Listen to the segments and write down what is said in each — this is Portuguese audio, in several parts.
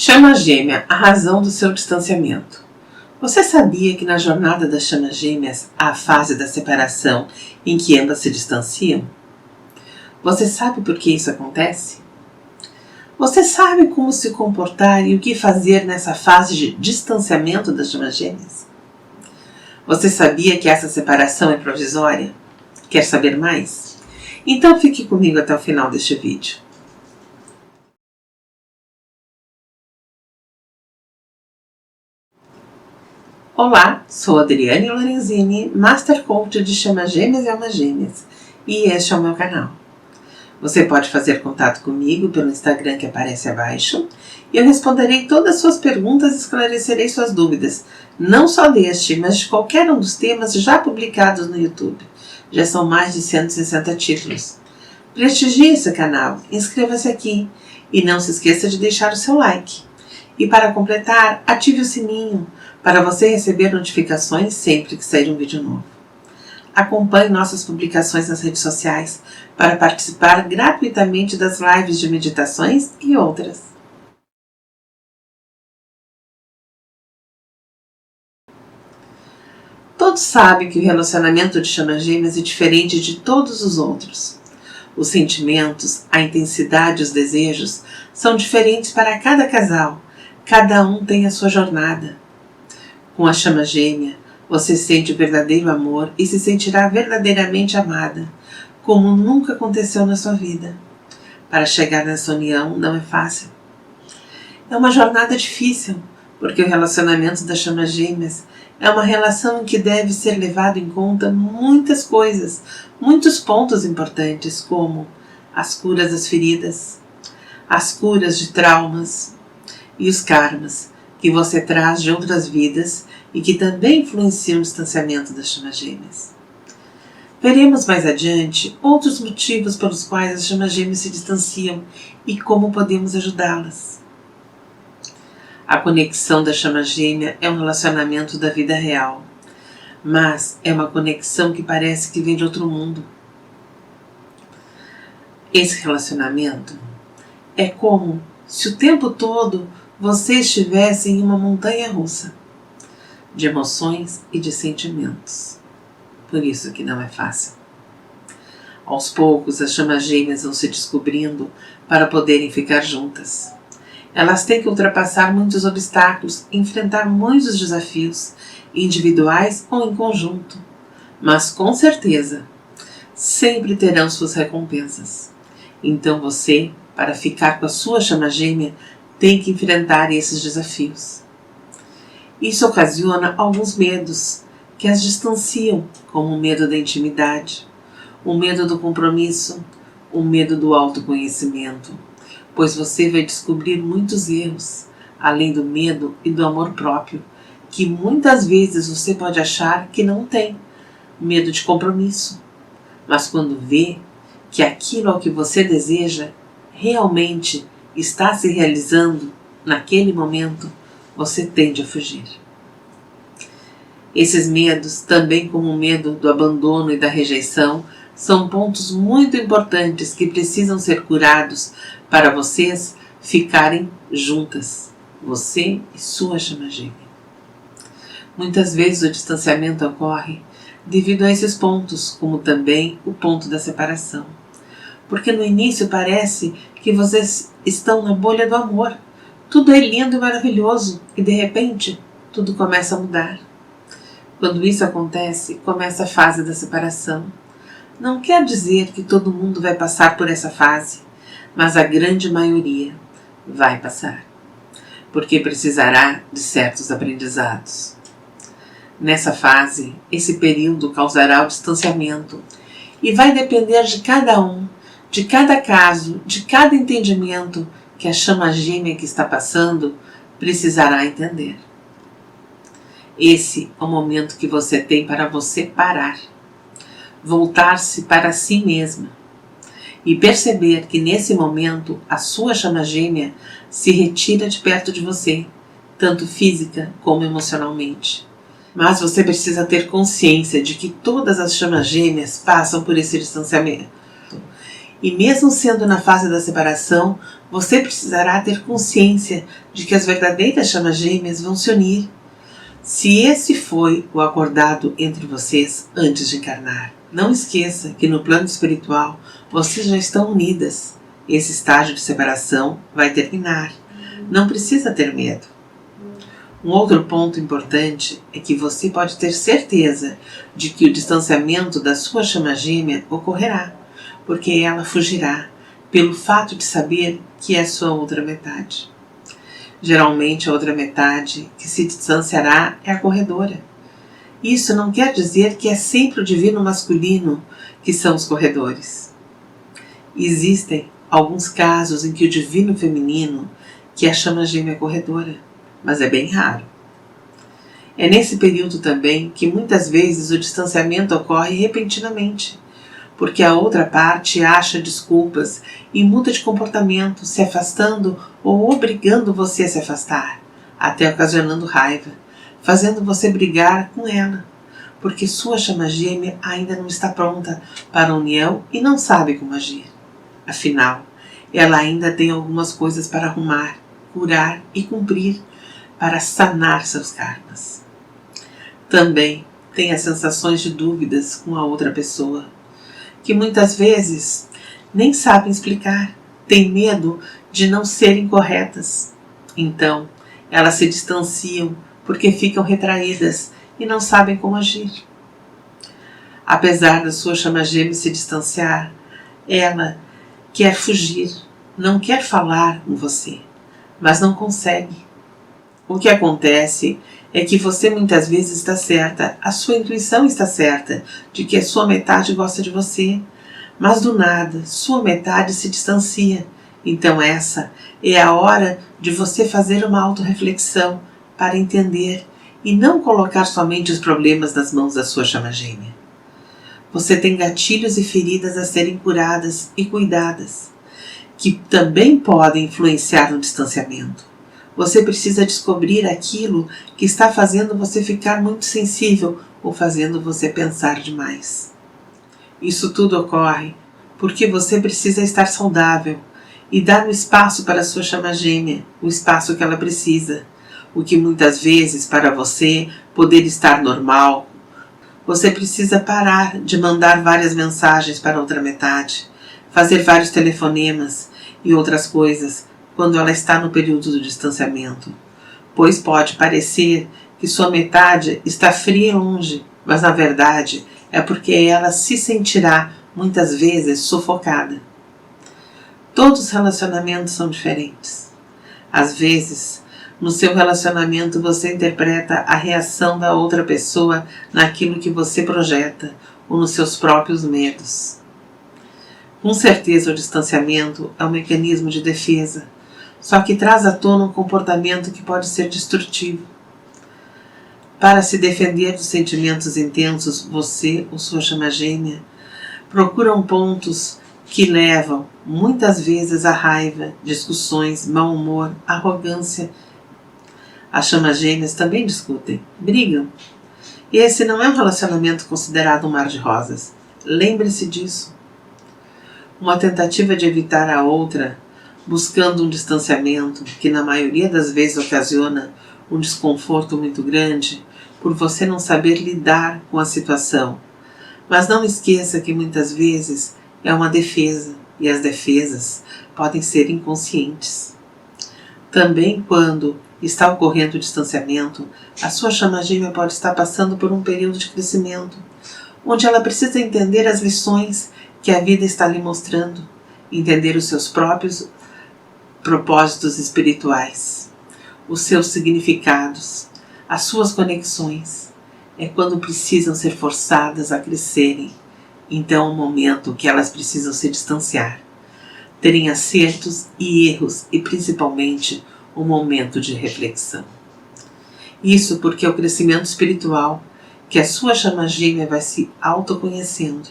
Chama gêmea, a razão do seu distanciamento. Você sabia que na jornada das chamas gêmeas há a fase da separação em que ambas se distanciam? Você sabe por que isso acontece? Você sabe como se comportar e o que fazer nessa fase de distanciamento das chamas gêmeas? Você sabia que essa separação é provisória? Quer saber mais? Então fique comigo até o final deste vídeo. Olá, sou Adriane Lorenzini, Master Coach de Chamas Gêmeas e Almas Gêmeas, e este é o meu canal. Você pode fazer contato comigo pelo Instagram que aparece abaixo, e eu responderei todas as suas perguntas e esclarecerei suas dúvidas, não só deste, mas de qualquer um dos temas já publicados no YouTube. Já são mais de 160 títulos. Prestigie esse canal, inscreva-se aqui e não se esqueça de deixar o seu like. E para completar, ative o sininho para você receber notificações sempre que sair um vídeo novo. Acompanhe nossas publicações nas redes sociais para participar gratuitamente das lives de meditações e outras. Todos sabem que o relacionamento de chamas gêmeas é diferente de todos os outros. Os sentimentos, a intensidade e os desejos são diferentes para cada casal. Cada um tem a sua jornada. Com a chama gêmea, você sente o verdadeiro amor e se sentirá verdadeiramente amada, como nunca aconteceu na sua vida. Para chegar nessa união não é fácil. É uma jornada difícil, porque o relacionamento das chamas gêmeas é uma relação em que deve ser levado em conta muitas coisas, muitos pontos importantes, como as curas das feridas, as curas de traumas e os karmas que você traz de outras vidas e que também influenciam o distanciamento das chamas gêmeas. Veremos mais adiante outros motivos pelos quais as chamas gêmeas se distanciam e como podemos ajudá-las. A conexão da chama gêmea é um relacionamento da vida real, mas é uma conexão que parece que vem de outro mundo. Esse relacionamento é como se o tempo todo você estivesse em uma montanha russa de emoções e de sentimentos. Por isso que não é fácil. Aos poucos, as chamas gêmeas vão se descobrindo para poderem ficar juntas. Elas têm que ultrapassar muitos obstáculos, enfrentar muitos desafios, individuais ou em conjunto. Mas com certeza, sempre terão suas recompensas. Então você, para ficar com a sua chama gêmea, tem que enfrentar esses desafios. Isso ocasiona alguns medos que as distanciam, como o medo da intimidade, o medo do compromisso, o medo do autoconhecimento, pois você vai descobrir muitos erros, além do medo e do amor próprio, que muitas vezes você pode achar que não tem, medo de compromisso. Mas quando vê que aquilo ao que você deseja realmente está se realizando naquele momento, você tende a fugir. Esses medos, também como o medo do abandono e da rejeição, são pontos muito importantes que precisam ser curados para vocês ficarem juntas, você e sua chama gêmea. Muitas vezes o distanciamento ocorre devido a esses pontos, como também o ponto da separação. Porque no início parece que vocês estão na bolha do amor. Tudo é lindo e maravilhoso e de repente tudo começa a mudar. Quando isso acontece, começa a fase da separação. Não quer dizer que todo mundo vai passar por essa fase, mas a grande maioria vai passar, porque precisará de certos aprendizados. Nessa fase, esse período causará o distanciamento e vai depender de cada um, de cada caso, de cada entendimento que a chama gêmea que está passando precisará entender. Esse é o momento que você tem para você parar, voltar-se para si mesma e perceber que nesse momento a sua chama gêmea se retira de perto de você, tanto física como emocionalmente. Mas você precisa ter consciência de que todas as chamas gêmeas passam por esse distanciamento. E mesmo sendo na fase da separação, Você precisará ter consciência de que as verdadeiras chamas gêmeas vão se unir, se esse foi o acordado entre vocês antes de encarnar. Não esqueça que no plano espiritual vocês já estão unidas. Esse estágio de separação vai terminar. Não precisa ter medo. Um outro ponto importante é que você pode ter certeza de que o distanciamento da sua chama gêmea ocorrerá, porque ela fugirá, pelo fato de saber que é sua outra metade. Geralmente a outra metade que se distanciará é a corredora. Isso não quer dizer que é sempre o divino masculino que são os corredores. Existem alguns casos em que o divino feminino que é a chama gêmea corredora, mas é bem raro. É nesse período também que muitas vezes o distanciamento ocorre repentinamente, porque a outra parte acha desculpas e muda de comportamento, se afastando ou obrigando você a se afastar, até ocasionando raiva, fazendo você brigar com ela, porque sua chama gêmea ainda não está pronta para a união e não sabe como agir. Afinal, ela ainda tem algumas coisas para arrumar, curar e cumprir para sanar seus karmas. Também tem as sensações de dúvidas com a outra pessoa, que muitas vezes nem sabem explicar, têm medo de não serem corretas. Então, elas se distanciam porque ficam retraídas e não sabem como agir. Apesar da sua chama gêmea se distanciar, ela quer fugir, não quer falar com você, mas não consegue. O que acontece é que você muitas vezes está certa, a sua intuição está certa de que a sua metade gosta de você, mas do nada, sua metade se distancia. Então essa é a hora de você fazer uma autorreflexão para entender e não colocar somente os problemas nas mãos da sua chama gêmea. Você tem gatilhos e feridas a serem curadas e cuidadas, que também podem influenciar no distanciamento. Você precisa descobrir aquilo que está fazendo você ficar muito sensível ou fazendo você pensar demais. Isso tudo ocorre porque você precisa estar saudável e dar um espaço para a sua chama gêmea, o espaço que ela precisa, o que muitas vezes para você poder estar normal, você precisa parar de mandar várias mensagens para a outra metade, fazer vários telefonemas e outras coisas quando ela está no período do distanciamento, pois pode parecer que sua metade está fria e longe, mas na verdade é porque ela se sentirá muitas vezes sufocada. Todos os relacionamentos são diferentes. Às vezes, no seu relacionamento você interpreta a reação da outra pessoa naquilo que você projeta ou nos seus próprios medos. Com certeza o distanciamento é um mecanismo de defesa, só que traz à tona um comportamento que pode ser destrutivo. Para se defender dos sentimentos intensos, você ou sua chama gêmea procuram pontos que levam muitas vezes à raiva, discussões, mau humor, arrogância. As chamas gêmeas também discutem, brigam. Esse não é um relacionamento considerado um mar de rosas. Lembre-se disso. Uma tentativa de evitar a outra, buscando um distanciamento que na maioria das vezes ocasiona um desconforto muito grande por você não saber lidar com a situação. Mas não esqueça que muitas vezes é uma defesa e as defesas podem ser inconscientes. Também quando está ocorrendo o distanciamento, a sua chama gêmea pode estar passando por um período de crescimento, onde ela precisa entender as lições que a vida está lhe mostrando, entender os seus próprios propósitos espirituais, os seus significados, as suas conexões. É quando precisam ser forçadas a crescerem, então é o momento que elas precisam se distanciar, terem acertos e erros e principalmente um momento de reflexão. Isso porque é o crescimento espiritual que a sua chama gêmea vai se autoconhecendo.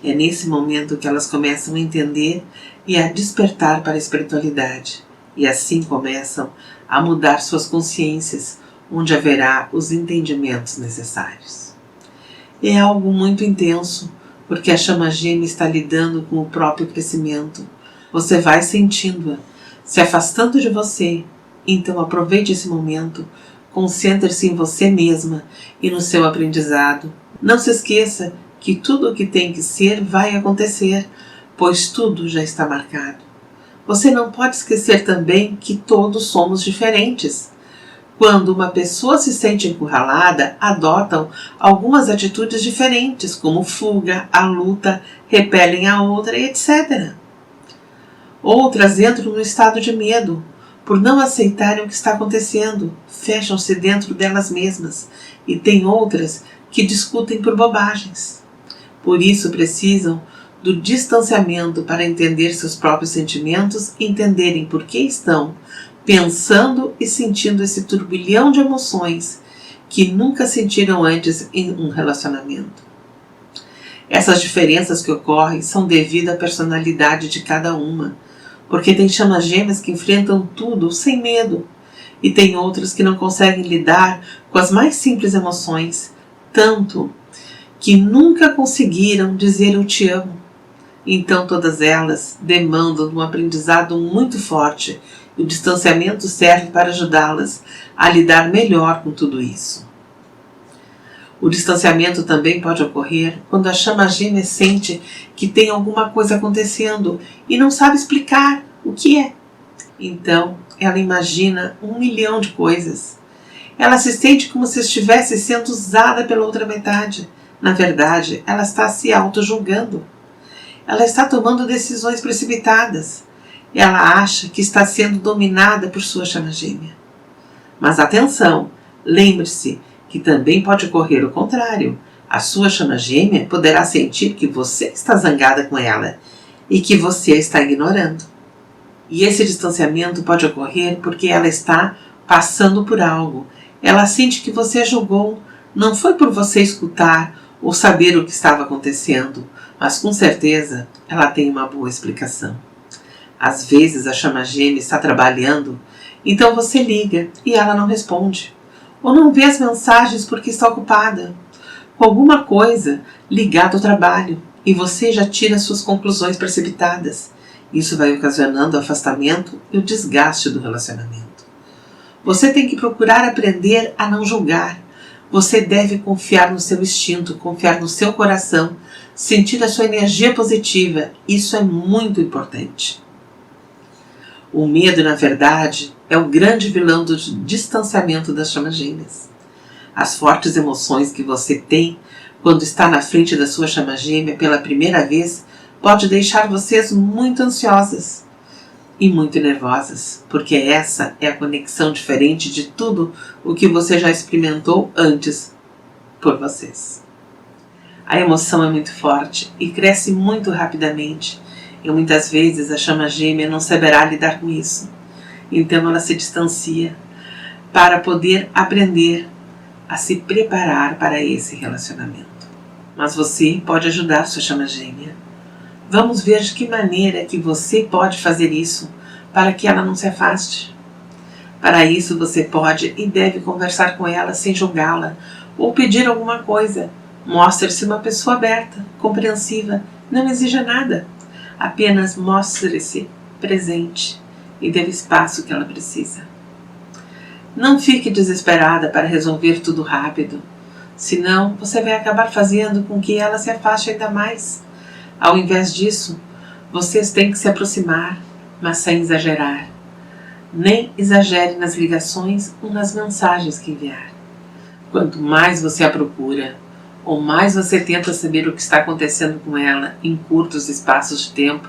É nesse momento que elas começam a entender e a despertar para a espiritualidade, e assim começam a mudar suas consciências, onde haverá os entendimentos necessários. É algo muito intenso, porque a chama gêmea está lidando com o próprio crescimento. Você vai sentindo-a, se afastando de você. Então aproveite esse momento, concentre-se em você mesma e no seu aprendizado. Não se esqueça que tudo o que tem que ser vai acontecer, pois tudo já está marcado. Você não pode esquecer também que todos somos diferentes. Quando uma pessoa se sente encurralada, adotam algumas atitudes diferentes, como fuga, a luta, repelem a outra, etc. Outras entram no estado de medo, por não aceitarem o que está acontecendo, fecham-se dentro delas mesmas, e tem outras que discutem por bobagens. Por isso precisam do distanciamento para entender seus próprios sentimentos e entenderem por que estão pensando e sentindo esse turbilhão de emoções que nunca sentiram antes em um relacionamento. Essas diferenças que ocorrem são devido à personalidade de cada uma, porque tem chamas gêmeas que enfrentam tudo sem medo, e tem outras que não conseguem lidar com as mais simples emoções, tanto que nunca conseguiram dizer eu te amo. Então todas elas demandam um aprendizado muito forte, e o distanciamento serve para ajudá-las a lidar melhor com tudo isso. O distanciamento também pode ocorrer quando a chama gêmea sente que tem alguma coisa acontecendo e não sabe explicar o que é. Então ela imagina 1 milhão de coisas. Ela se sente como se estivesse sendo usada pela outra metade. Na verdade, ela está se auto-julgando. Ela está tomando decisões precipitadas. Ela acha que está sendo dominada por sua chama gêmea. Mas atenção, lembre-se que também pode ocorrer o contrário. A sua chama gêmea poderá sentir que você está zangada com ela e que você a está ignorando. E esse distanciamento pode ocorrer porque ela está passando por algo. Ela sente que você a julgou, não foi por você escutar ou saber o que estava acontecendo, mas com certeza ela tem uma boa explicação. Às vezes a chama gêmea está trabalhando, então você liga e ela não responde, ou não vê as mensagens porque está ocupada com alguma coisa ligada ao trabalho, e você já tira suas conclusões precipitadas. Isso vai ocasionando o afastamento e o desgaste do relacionamento. Você tem que procurar aprender a não julgar. Você deve confiar no seu instinto, confiar no seu coração, sentir a sua energia positiva. Isso é muito importante. O medo, na verdade, é o grande vilão do distanciamento das chamas gêmeas. As fortes emoções que você tem quando está na frente da sua chama gêmea pela primeira vez pode deixar vocês muito ansiosas e muito nervosas, porque essa é a conexão diferente de tudo o que você já experimentou antes por vocês. A emoção é muito forte e cresce muito rapidamente, e muitas vezes a chama gêmea não saberá lidar com isso. Então ela se distancia para poder aprender a se preparar para esse relacionamento. Mas você pode ajudar sua chama gêmea. Vamos ver de que maneira que você pode fazer isso para que ela não se afaste. Para isso você pode e deve conversar com ela sem julgá-la ou pedir alguma coisa. Mostre-se uma pessoa aberta, compreensiva, não exija nada. Apenas mostre-se presente e dê o espaço que ela precisa. Não fique desesperada para resolver tudo rápido, senão você vai acabar fazendo com que ela se afaste ainda mais. Ao invés disso, vocês têm que se aproximar, mas sem exagerar. Nem exagere nas ligações ou nas mensagens que enviar. Quanto mais você a procura, ou mais você tenta saber o que está acontecendo com ela em curtos espaços de tempo,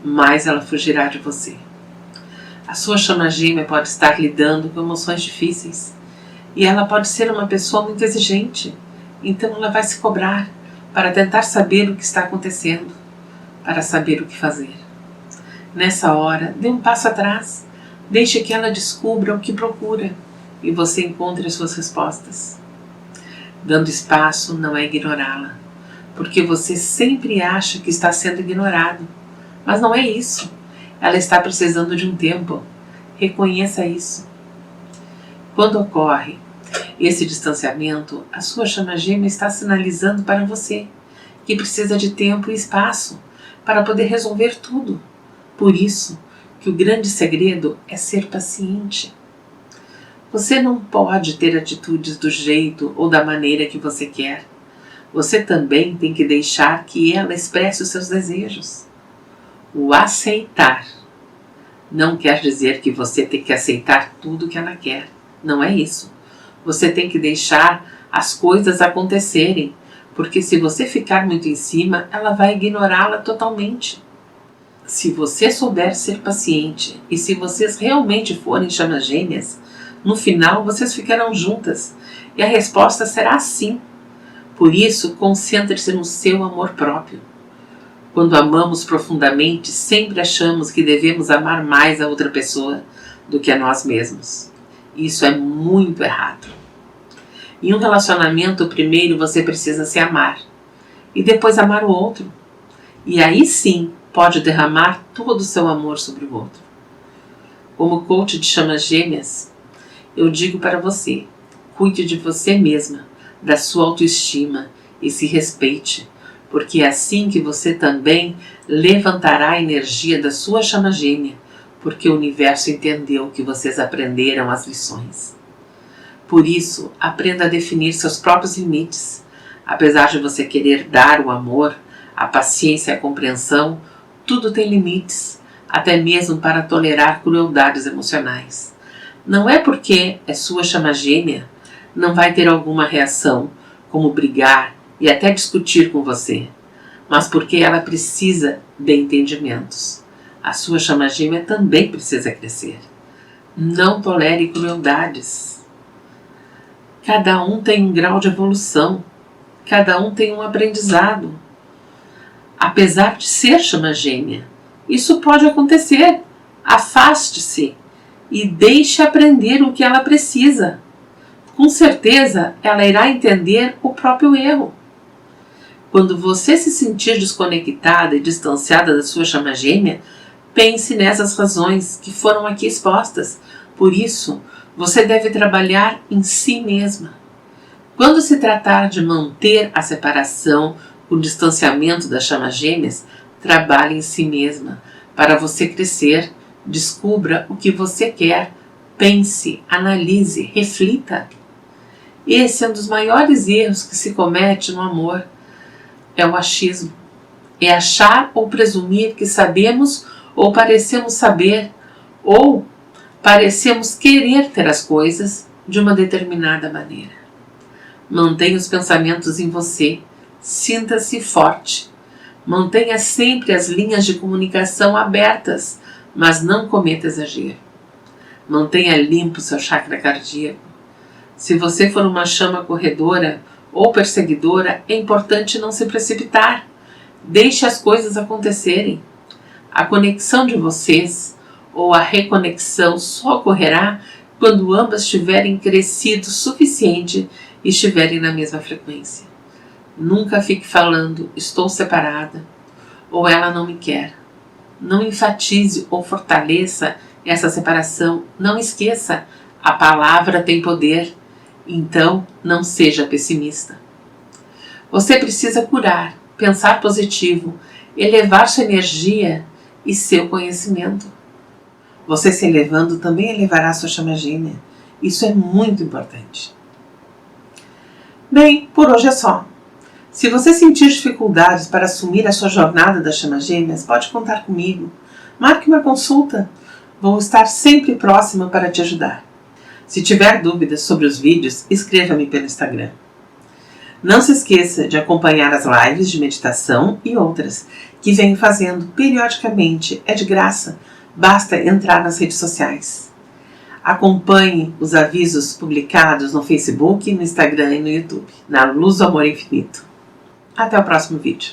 mais ela fugirá de você. A sua chama gêmea pode estar lidando com emoções difíceis, e ela pode ser uma pessoa muito exigente, então ela vai se cobrar para tentar saber o que está acontecendo, para saber o que fazer. Nessa hora, dê um passo atrás, deixe que ela descubra o que procura e você encontre as suas respostas. Dando espaço não é ignorá-la, porque você sempre acha que está sendo ignorado, mas não é isso. Ela está precisando de um tempo. Reconheça isso. Quando ocorre esse distanciamento, a sua chama gêmea está sinalizando para você que precisa de tempo e espaço para poder resolver tudo. Por isso que que o grande segredo é ser paciente. Você não pode ter atitudes do jeito ou da maneira que você quer. Você também tem que deixar que ela expresse os seus desejos. O aceitar não quer dizer que você tem que aceitar tudo que ela quer. Não é isso. Você tem que deixar as coisas acontecerem, porque se você ficar muito em cima, ela vai ignorá-la totalmente. Se você souber ser paciente e se vocês realmente forem chamas gêmeas, no final vocês ficarão juntas e a resposta será sim. Por isso, concentre-se no seu amor próprio. Quando amamos profundamente, sempre achamos que devemos amar mais a outra pessoa do que a nós mesmos. Isso é muito errado. Em um relacionamento, primeiro você precisa se amar e depois amar o outro. E aí sim pode derramar todo o seu amor sobre o outro. Como coach de chamas gêmeas, eu digo para você, cuide de você mesma, da sua autoestima e se respeite, porque é assim que você também levantará a energia da sua chama gêmea, porque o universo entendeu que vocês aprenderam as lições. Por isso, aprenda a definir seus próprios limites. Apesar de você querer dar o amor, a paciência e a compreensão, tudo tem limites, até mesmo para tolerar crueldades emocionais. Não é porque é sua chama gêmea, não vai ter alguma reação, como brigar e até discutir com você, mas porque ela precisa de entendimentos. A sua chama gêmea também precisa crescer. Não tolere crueldades. Cada um tem um grau de evolução, cada um tem um aprendizado. Apesar de ser chama gêmea, isso pode acontecer. Afaste-se e deixe aprender o que ela precisa. Com certeza, ela irá entender o próprio erro. Quando você se sentir desconectada e distanciada da sua chama gêmea, pense nessas razões que foram aqui expostas. Por isso, você deve trabalhar em si mesma. Quando se tratar de manter a separação, o distanciamento das chamas gêmeas, trabalhe em si mesma. Para você crescer, descubra o que você quer, pense, analise, reflita. Esse é um dos maiores erros que se comete no amor. É o achismo. É achar ou presumir que sabemos ou parecemos saber, ou parecemos querer ter as coisas de uma determinada maneira. Mantenha os pensamentos em você. Sinta-se forte. Mantenha sempre as linhas de comunicação abertas, mas não cometa exagero. Mantenha limpo seu chakra cardíaco. Se você for uma chama corredora ou perseguidora, é importante não se precipitar. Deixe as coisas acontecerem. A conexão de vocês ou a reconexão só ocorrerá quando ambas tiverem crescido o suficiente e estiverem na mesma frequência. Nunca fique falando, estou separada, ou ela não me quer. Não enfatize ou fortaleça essa separação. Não esqueça, a palavra tem poder, então não seja pessimista. Você precisa curar, pensar positivo, elevar sua energia e seu conhecimento. Você se elevando também elevará sua chama gêmea. Isso é muito importante. Bem, por hoje é só. Se você sentir dificuldades para assumir a sua jornada das chamas gêmeas, pode contar comigo. Marque uma consulta. Vou estar sempre próxima para te ajudar. Se tiver dúvidas sobre os vídeos, escreva-me pelo Instagram. Não se esqueça de acompanhar as lives de meditação e outras que venho fazendo periodicamente. É de graça, basta entrar nas redes sociais. Acompanhe os avisos publicados no Facebook, no Instagram e no YouTube, na Luz do Amor Infinito. Até o próximo vídeo.